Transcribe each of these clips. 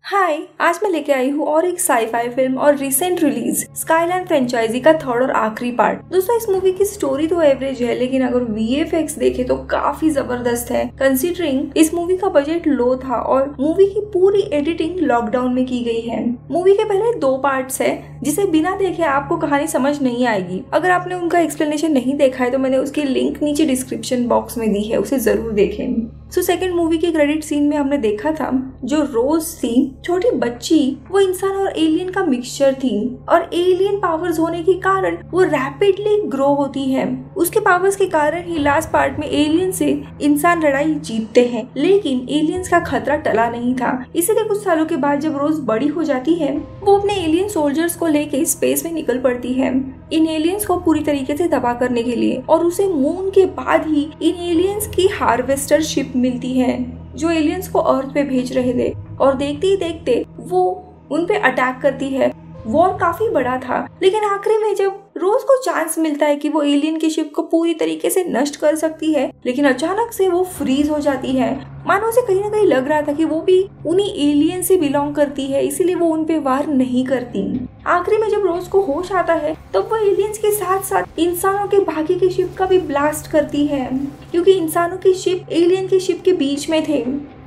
हाय, आज मैं लेके आई हूँ और एक साईफाई फिल्म और रिसेंट रिलीज स्काईलैंड फ्रेंचाइजी का थर्ड और आखिरी पार्ट। दोस्तों, इस मूवी की स्टोरी तो एवरेज है, लेकिन अगर VFX देखे तो काफी जबरदस्त है। कंसीडरिंग इस मूवी का बजट लो था और मूवी की पूरी एडिटिंग लॉकडाउन में की गई है। मूवी के पहले 2 पार्ट्स है, जिसे बिना देखे आपको कहानी समझ नहीं आएगी। अगर आपने उनका एक्सप्लेनेशन नहीं देखा है तो मैंने उसकी लिंक नीचे डिस्क्रिप्शन बॉक्स में दी है, उसे जरूर देखें। सेकंड मूवी के क्रेडिट सीन में हमने देखा था जो रोज थी, छोटी बच्ची, वो इंसान और एलियन का मिक्सचर थी और एलियन पावर्स होने के कारण वो रैपिडली ग्रो होती है। उसके पावर्स के कारण ही लास्ट पार्ट में एलियन से इंसान लड़ाई जीतते हैं, लेकिन एलियंस का खतरा टला नहीं था। इसलिए कुछ सालों के बाद जब रोज बड़ी हो जाती है, वो अपने एलियन सोल्जर्स को लेके स्पेस में निकल पड़ती है इन एलियंस को पूरी तरीके से तबाह करने के लिए। और उसे मून के बाद ही इन एलियंस की हार्वेस्टर शिप मिलती है जो एलियंस को अर्थ पे भेज रहे थे, और देखते ही देखते वो उन पे अटैक करती है। वॉर काफी बड़ा था, लेकिन आखिरी में जब रोज को चांस मिलता है कि वो एलियन की शिप को पूरी तरीके से नष्ट कर सकती है, लेकिन अचानक से वो फ्रीज हो जाती है। मानो उसे कहीं ना कहीं लग रहा था कि वो भी उन्हीं एलियन से बिलोंग करती है, इसीलिए वो उन पे वार नहीं करती। आखिरी में जब रोज को होश आता है तब वो एलियंस के साथ साथ इंसानों के बाकी की शिप का भी ब्लास्ट करती है, क्योंकि इंसानों की शिप एलियन की शिप के बीच में थे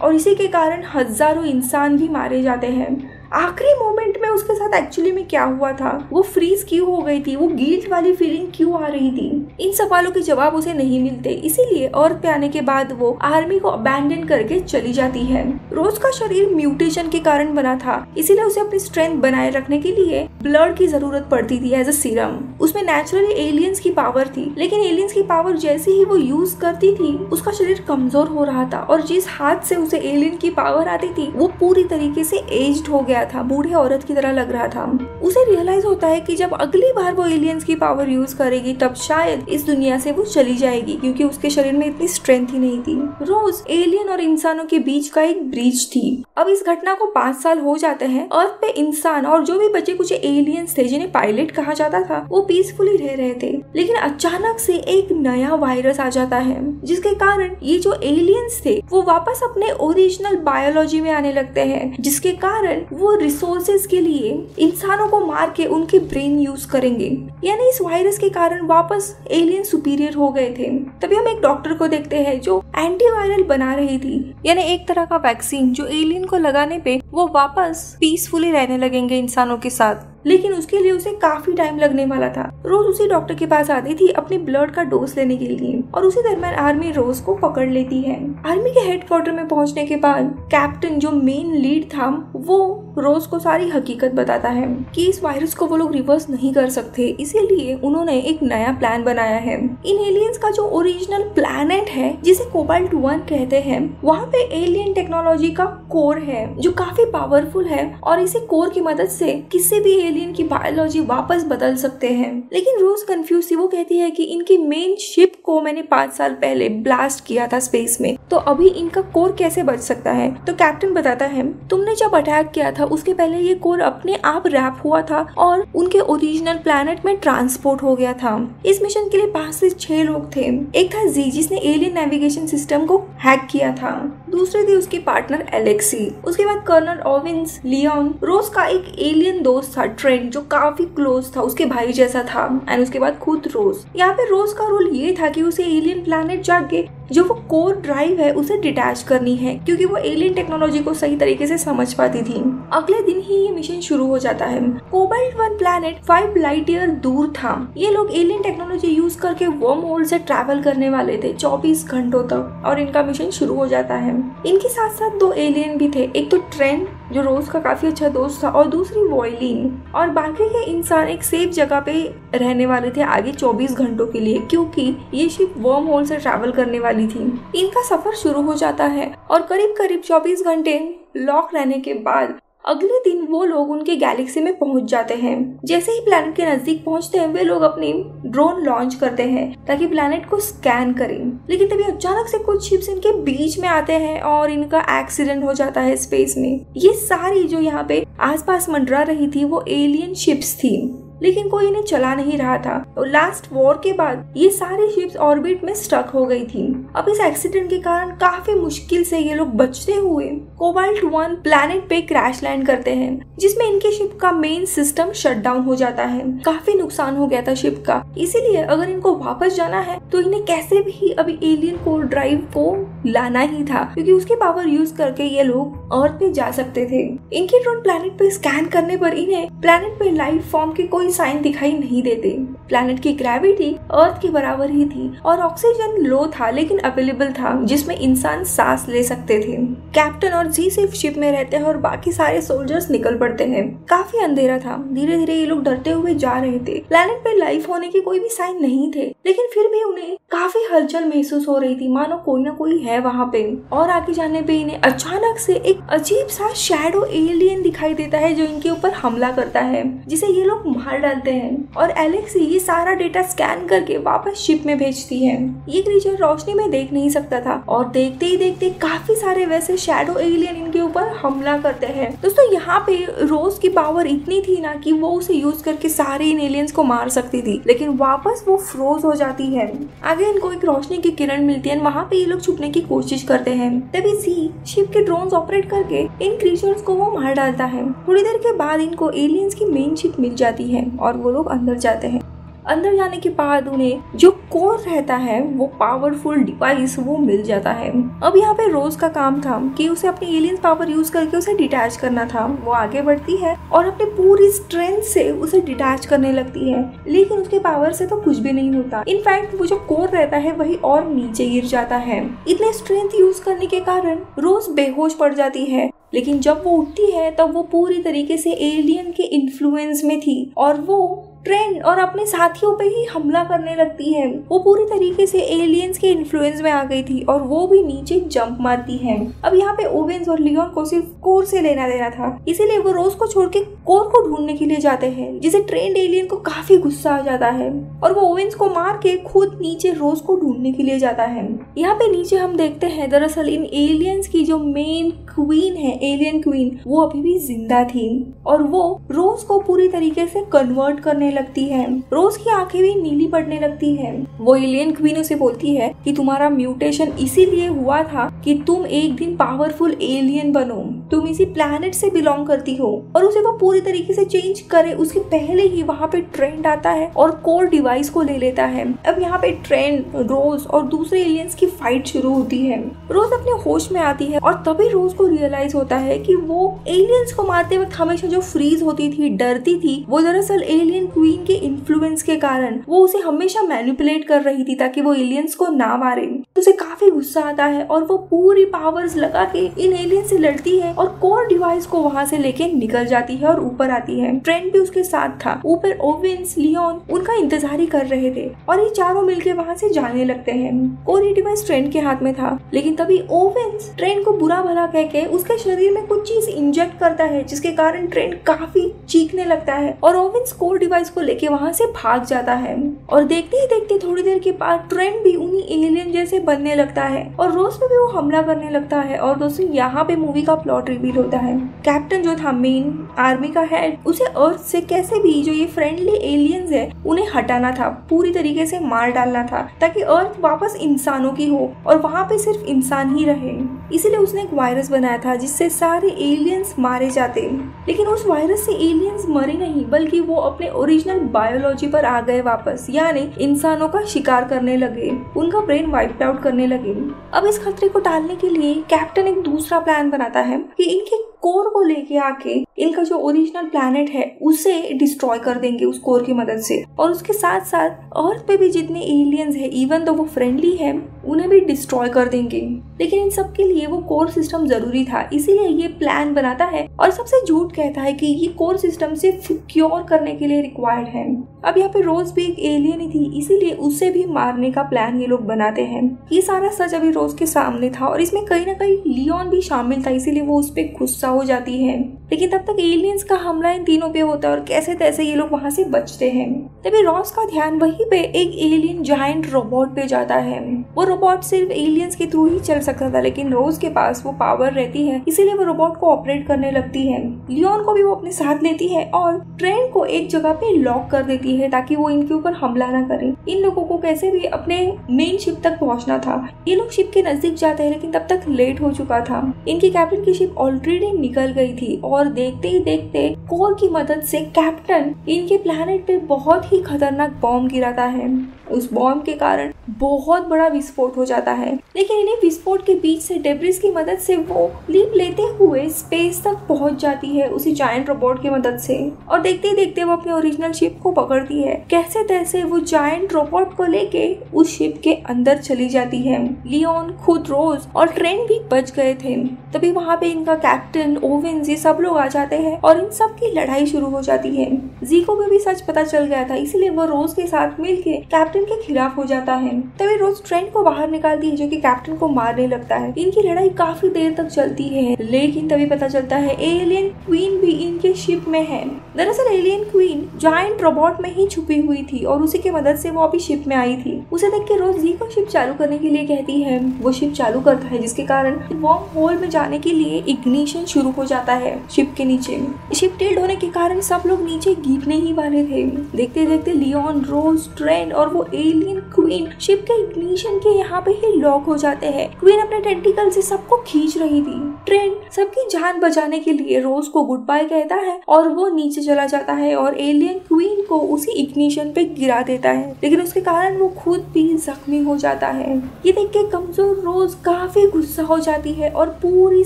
और इसी के कारण हजारों इंसान भी मारे जाते हैं। आखिरी मोमेंट में उसके साथ एक्चुअली में क्या हुआ था, वो फ्रीज क्यों हो गई थी, वो गिल्ट वाली फीलिंग क्यों आ रही थी, इन सवालों के जवाब उसे नहीं मिलते। इसीलिए अर्थ पे आने के बाद वो आर्मी को अबैंडन करके चली जाती है। रोज का शरीर म्यूटेशन के कारण बना था, इसीलिए उसे अपनी स्ट्रेंथ बनाए रखने के लिए ब्लड की जरूरत पड़ती थी एज अ सीरम। उसमें नेचुरली एलियंस की पावर थी, लेकिन एलियंस की पावर जैसे ही वो यूज करती थी उसका शरीर कमजोर हो रहा था, और जिस हाथ से उसे एलियन की पावर आती थी वो पूरी तरीके से एज्ड हो गया था, बूढ़े औरत की तरह लग रहा था। उसे रियलाइज होता है कि जब अगली बार वो एलियंस की पावर यूज करेगी तब शायद इस दुनिया से वो चली जाएगी, क्योंकि उसके शरीर में इतनी स्ट्रेंथ ही नहीं थी। रोज एलियन और इंसानों के बीच का एक ब्रिज थी। अब इस घटना को 5 साल हो जाते हैं। अर्थ पे इंसान और जो भी बचे कुछ एलियंस थे जिन्हें पायलट कहा जाता था, वो पीसफुली रह रहे थे, लेकिन अचानक से एक नया वायरस आ जाता है, जिसके कारण ये जो एलियंस थे वो वापस अपने ओरिजिनल बायोलॉजी में आने लगते हैं, जिसके कारण वो रिसोर्सेज के लिए इंसानों को मार के उनके ब्रेन यूज करेंगे। यानी इस वायरस के कारण वापस एलियन सुपीरियर हो गए थे। तभी हम एक डॉक्टर को देखते हैं जो एंटीवायरल बना रही थी, यानी एक तरह का वैक्सीन जो एलियन को लगाने पे वो वापस पीसफुली रहने लगेंगे इंसानों के साथ, लेकिन उसके लिए उसे काफी टाइम लगने वाला था। रोज उसी डॉक्टर के पास आती थी अपनी ब्लड का डोज लेने के लिए, और उसी दरमियान आर्मी रोज को पकड़ लेती है। आर्मी के हेडक्वार्टर में पहुंचने के बाद कैप्टन जो मेन लीड था वो रोज को सारी हकीकत बताता है कि इस वायरस को वो लोग रिवर्स नहीं कर सकते, इसीलिए उन्होंने एक नया प्लान बनाया है। इन एलियंस का जो ओरिजिनल प्लैनेट है जिसे कोबाल्ट 1 कहते हैं, वहाँ पे एलियन टेक्नोलॉजी का कोर है जो काफी पावरफुल है, और इसी कोर की मदद से किसी भी एलियन की बायोलॉजी वापस बदल सकते हैं। लेकिन रोज कंफ्यूज थी। वो कहती है कि इनकी मेन शिप को मैंने 5 साल पहले ब्लास्ट किया था स्पेस में, तो अभी इनका कोर कैसे बच सकता है। तो कैप्टन बताता है, तुमने जब अटैक किया था उसके पहले ये कोर अपने आप रैप हुआ था और उनके ओरिजिनल प्लैनेट में ट्रांसपोर्ट हो गया था। इस मिशन के लिए 5 से 6 लोग थे। एक था जी, जिसने एलियन नेविगेशन सिस्टम को हैक किया था। दूसरे थे उसके पार्टनर एलेक्सी। उसके बाद कर्नल ओविंस, लियोन, रोज का एक एलियन दोस्त था ट्रेंट, जो काफी क्लोज था, उसके भाई जैसा था, एंड उसके बाद खुद रोज। यहाँ पे रोज का रोल ये था कि उसे एलियन प्लैनेट जाके जो वो कोर ड्राइव है उसे डिटैच करनी है, क्योंकि वो एलियन टेक्नोलॉजी को सही तरीके से समझ पाती थी। अगले दिन ही ये मिशन शुरू हो जाता है। कोबाल्ट 1 प्लैनेट 5 लाइट ईयर दूर था। ये लोग एलियन टेक्नोलॉजी यूज करके वर्म होल से ट्रैवल करने वाले थे 24 घंटों तक, और इनका मिशन शुरू हो जाता है। इनके साथ साथ 2 एलियन भी थे, एक तो ट्रेंट जो रोज का काफी अच्छा दोस्त था, और दूसरी वॉयलिन, और बाकी के इंसान एक सेफ जगह पे रहने वाले थे आगे 24 घंटों के लिए, क्योंकि ये शिप वर्म होल से ट्रैवल करने वाली थी। इनका सफर शुरू हो जाता है और करीब करीब 24 घंटे लॉक रहने के बाद अगले दिन वो लोग उनके गैलेक्सी में पहुंच जाते हैं। जैसे ही प्लैनेट के नजदीक पहुंचते हैं वे लोग अपनी ड्रोन लॉन्च करते हैं ताकि प्लैनेट को स्कैन करें, लेकिन तभी अचानक से कुछ शिप्स इनके बीच में आते हैं और इनका एक्सीडेंट हो जाता है स्पेस में। ये सारी जो यहाँ पे आसपास मंडरा रही थी वो एलियन शिप्स थी। लेकिन कोई इन्हें चला नहीं रहा था। और लास्ट वॉर के बाद ये सारी शिप्स ऑर्बिट में स्टक हो गई थी। अब इस एक्सीडेंट के कारण काफी मुश्किल से ये लोग बचते हुए कोबाल्ट 1 प्लैनेट पे क्रैश लैंड करते हैं, जिसमें इनके शिप का मेन सिस्टम शट डाउन हो जाता है। काफी नुकसान हो गया था शिप का, इसीलिए अगर इनको वापस जाना है तो इन्हें कैसे भी अभी एलियन कोर ड्राइव को लाना ही था, क्योंकि उसकी पावर यूज करके ये लोग अर्थ पे जा सकते थे। इनके ड्रोन प्लैनेट पे स्कैन करने पर इन्हें प्लैनेट पे लाइफ फॉर्म के कोई साइन दिखाई नहीं देते। प्लैनेट की ग्रेविटी अर्थ के बराबर ही थी और ऑक्सीजन लो था लेकिन अवेलेबल था, जिसमें इंसान सांस ले सकते थे। कैप्टन और जी सिर्फ शिप में रहते हैं और बाकी सारे सोल्जर्स निकल पड़ते हैं। काफी अंधेरा था, धीरे धीरे ये लोग डरते हुए जा रहे थे। प्लैनेट पे लाइफ होने के कोई भी साइन नहीं थे, लेकिन फिर भी उन्हें काफी हलचल महसूस हो रही थी, मानो कोई ना कोई है वहाँ पे। और आगे जाने पे इन्हें अचानक से एक अजीब सा शैडो एलियन दिखाई देता है जो इनके ऊपर हमला करता है, जिसे ये लोग मार डालते हैं। और एलेक्सी ये सारा डेटा स्कैन करके वापस शिप में भेजती है। ये क्रीचर रोशनी में देख नहीं सकता था और देखते ही देखते काफी सारे वैसे शैडो एलियन इनके ऊपर हमला करते हैं। दोस्तों यहाँ पे रोज की पावर इतनी थी ना कि वो उसे यूज करके सारे इन एलियंस को मार सकती थी, लेकिन वापस वो फ्रोज हो जाती है। आगे इनको एक रोशनी की किरण मिलती है, वहाँ पे ये लोग छुपने की कोशिश करते हैं। तभी सी शिप के ड्रोन्स ऑपरेट करके इन क्रीचर्स को वो मार डालता है। थोड़ी देर के बाद इनको एलियंस की मेन शिप मिल जाती है और वो लोग अंदर जाते हैं। अंदर जाने के बाद उन्हें जो कोर रहता है वो पावरफुल डिवाइस वो मिल जाता है। अब यहाँ पे रोज का काम था कि उसे अपनी एलियन पावर यूज करके उसे डिटैच करना था। वो आगे बढ़ती है और अपनी पूरी स्ट्रेंथ से उसे डिटैच करने लगती है, लेकिन उसके पावर से तो कुछ भी नहीं होता। इनफैक्ट वो जो कोर रहता है वही और नीचे गिर जाता है। इतने स्ट्रेंथ यूज करने के कारण रोज बेहोश पड़ जाती है, लेकिन जब वो उठती है तब वो पूरी तरीके से एलियन के इन्फ्लुएंस में थी और वो ट्रेंड और अपने साथियों पे ही हमला करने लगती है। वो पूरी तरीके से एलियंस के इन्फ्लुएंस में आ गई थी और वो भी नीचे जंप मारती है। अब यहाँ पे ओवेंस और लियोन को सिर्फ कोर से लेना देना था, इसीलिए वो रोज को छोड़ के कोर को ढूंढने के लिए जाते हैं, जिसे ट्रेंड एलियन को काफी गुस्सा आ जाता है और वो ओवेंस को मार के खुद नीचे रोज को ढूंढने के लिए जाता है। यहाँ पे नीचे हम देखते हैं दरअसल इन एलियंस की जो मेन क्वीन है, एलियन क्वीन, वो अभी भी जिंदा थी और वो रोज को पूरी तरीके से कन्वर्ट करने लगती है। रोज की आंखें भी नीली पड़ने लगती है। वो एलियन क्वीन उसे बोलती है कि तुम्हारा म्यूटेशन इसीलिए हुआ था कि तुम एक दिन पावरफुल एलियन बनो, तुम इसी प्लैनेट से बिलोंग करती हो। और उसे वो पूरी तरीके से चेंज करे उसके पहले ही वहाँ पे ट्रेंड आता है और कोर डिवाइस को ले लेता है। अब यहाँ पे ट्रेंड, रोज और दूसरे एलियंस की फाइट शुरू होती है। रोज अपने होश में आती है और तभी रोज को रियलाइज होता है कि वो एलियंस को मारते वक्त हमेशा जो फ्रीज होती थी, डरती थी, वो दरअसल एलियन क्वीन के इन्फ्लुएंस के कारण वो उसे हमेशा मैनिपुलेट कर रही थी ताकि वो एलियंस को ना मारे। उसे काफी गुस्सा आता है और वो पूरी पावर्स लगा के इन एलियंस से लड़ती है और कोर डिवाइस को वहां से लेके निकल जाती है और ऊपर आती है। ट्रेंड भी उसके साथ था। ऊपर ओवेंस, लियोन उनका इंतजार ही कर रहे थे और ये चारों मिलके वहां से जाने लगते हैं। कोर डिवाइस ट्रेंड के हाथ में था, लेकिन तभी ओवेंस ट्रेंड को बुरा भला कह के उसके शरीर में कुछ चीज इंजेक्ट करता है, जिसके कारण ट्रेंड काफी चीखने लगता है और ओवेंस कोर डिवाइस को लेके वहां से भाग जाता है। और देखते ही देखते थोड़ी देर के बाद ट्रेंड भी उन्हीं एलियन जैसे बनने लगता है और रोज पे भी वो हमला करने लगता है। और दोस्तों यहाँ पे मूवी का प्लॉट रिवील होता है। कैप्टन जो था मेन आर्मी का हेड, उसे अर्थ से कैसे भी जो ये फ्रेंडली एलियंस है उन्हें हटाना था, पूरी तरीके से मार डालना था ताकि अर्थ वापस इंसानों की हो और वहाँ पे सिर्फ इंसान ही रहे। इसीलिए उसने एक वायरस बनाया था जिससे सारे एलियंस मारे जाते, लेकिन उस वायरस से एलियंस मरे नहीं बल्कि वो अपने ओरिजिनल बायोलॉजी पर आ गए वापस, यानी इंसानों का शिकार करने लगे, उनका ब्रेन वाइप आउट करने लगे। अब इस खतरे को टालने के लिए कैप्टन एक दूसरा प्लान बनाता है कि इनके कोर को लेके आके इनका जो ओरिजिनल प्लैनेट है उसे डिस्ट्रॉय कर देंगे उस कोर की मदद से, और उसके साथ साथ अर्थ पे भी जितने एलियंस है इवन तो वो फ्रेंडली है उन्हें भी डिस्ट्रॉय कर देंगे। लेकिन इन सब के लिए वो कोर सिस्टम जरूरी था, इसीलिए ये प्लान बनाता है और सबसे झूठ कहता है कि ये कोर सिस्टम सिर्फ क्योर करने के लिए रिक्वायर्ड है। अब यहाँ पे रोज भी एक एलियन ही थी, इसीलिए उसे भी मारने का प्लान ये लोग बनाते हैं। ये सारा सच अभी रोज के सामने था और इसमें कहीं ना कहीं लियोन भी शामिल था, इसीलिए वो उस पर गुस्सा हो जाती है। लेकिन तब तक एलियंस का हमला इन तीनों पे होता है और कैसे तैसे ये लोग वहां से बचते हैं। तभी रॉस का ध्यान वहीं पे एक एलियन जायंट रोबोट पे जाता है। वो रोबोट सिर्फ एलियंस के थ्रू ही चल सकता था, लेकिन रोज के पास वो पावर रहती है, इसीलिए वो रोबोट को ऑपरेट करने लगती है। लियोन को भी वो अपने साथ लेती है और ट्रेन को एक जगह पे लॉक कर देती है ताकि वो इनके ऊपर हमला ना करे। इन लोगों को कैसे भी अपने मेन शिप तक पहुंचना था। ये लोग शिप के नजदीक जाते हैं, लेकिन तब तक लेट हो चुका था। इनकी कैप्टन की शिप ऑलरेडी निकल गई थी और देखते ही देखते कोर की मदद से कैप्टन इनके प्लेनेट पे बहुत ही खतरनाक बॉम्ब गिराता है। उस बॉम्ब के कारण बहुत बड़ा विस्फोट हो जाता है, लेकिन इन्हें विस्फोट के बीच से डेब्रिस की मदद से वो लीप लेते हुए स्पेस तक पहुंच जाती है उसी जायंट रोबोट की मदद से। और देखते ही देखते वो अपनी ओरिजिनल शिप को पकड़ती है। कैसे तैसे वो जायंट रोबोट को लेके उस शिप के अंदर चली जाती है। लियोन, खुद रोज और ट्रेन भी बच गए थे। तभी वहाँ पे इनका कैप्टन, ओवेन, ये सब लोग आ जाते हैं और इन सब की लड़ाई शुरू हो जाती है। जीको को भी सच पता चल गया था, इसीलिए वो रोज के साथ मिलके कैप्टन के खिलाफ हो जाता है। तभी रोज ट्रेन को बाहर निकालती है जो कि कैप्टन को मारने लगता है। इनकी लड़ाई काफी देर तक चलती है, लेकिन तभी पता चलता है एलियन क्वीन भी इनके शिप में है। दरअसल एलियन क्वीन जायंट रोबोट में ही छुपी हुई थी और उसी की मदद से वो अभी शिप में आई थी। उसे देख के रोज जी को शिप चालू करने के लिए कहती है। वो शिप चालू करता है, जिसके कारण वर्म होल में जाने के लिए इग्निशन शुरू हो जाता है शिप के नीचे। शिप टिल्ट होने के कारण सब लोग नीचे गिरने ही वाले थे। देखते देखते लियोन, रोज, ट्रेन और वो एलियन क्वीन शिप के इग्निशन के यहाँ पे ही लॉक हो जाते हैं। क्वीन अपने टेंटिकल से सबको खींच रही थी। ट्रेन सबकी जान बचाने के लिए रोज को गुड बाय कहता है और वो नीचे चला जाता है और एलियन क्वीन को उसी इग्निशन पे गिरा देता है, लेकिन उसके कारण वो खुद भी जख्मी हो जाता है। ये देख के कमजोर रोज काफी गुस्सा हो जाती है और पूरी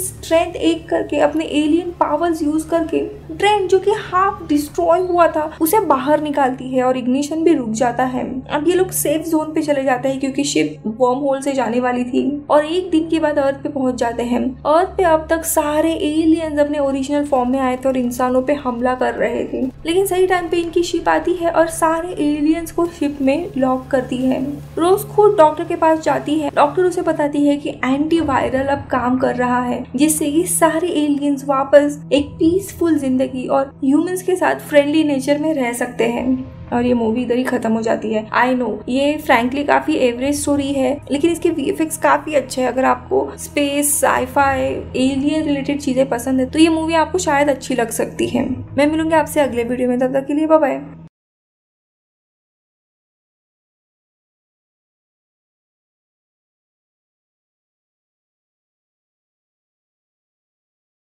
स्ट्रेंथ एक करके अपने एलियन पावर्स यूज करके ट्रेन जो कि हाफ डिस्ट्रॉय हुआ था उसे बाहर निकालती है और इग्निशन भी रुक जाता है। अब ये लोग सेफ जोन पे चले जाते हैं क्योंकि शिप वर्म होल से जाने वाली थी और एक दिन के बाद अर्थ पे पहुंच जाते हैं। अर्थ पे अब तक सारे एलियंस अपने ओरिजिनल फॉर्म में आए थे और इंसानों पे हमला कर रहे थे, लेकिन सही टाइम पे इनकी शिप आती है और सारे एलियंस को शिप में लॉक करती है। रोज खुद डॉक्टर के पास जाती है। डॉक्टर उसे बताती है कि एंटीवायरल अब काम कर रहा है, जिससे ये सारे एलियंस वापस एक पीसफुल जिंदगी और ह्यूमंस के साथ फ्रेंडली नेचर में रह सकते हैं। और ये मूवी इधर ही खत्म हो जाती है। आई नो ये फ्रैंकली काफी एवरेज स्टोरी है, लेकिन इसके वीएफएक्स काफी अच्छे हैं। अगर आपको स्पेस, साईफाई, एलियन रिलेटेड चीजें पसंद है तो ये मूवी आपको शायद अच्छी लग सकती है। मैं मिलूंगी आपसे अगले वीडियो में, तब तक के लिए बाय बाय।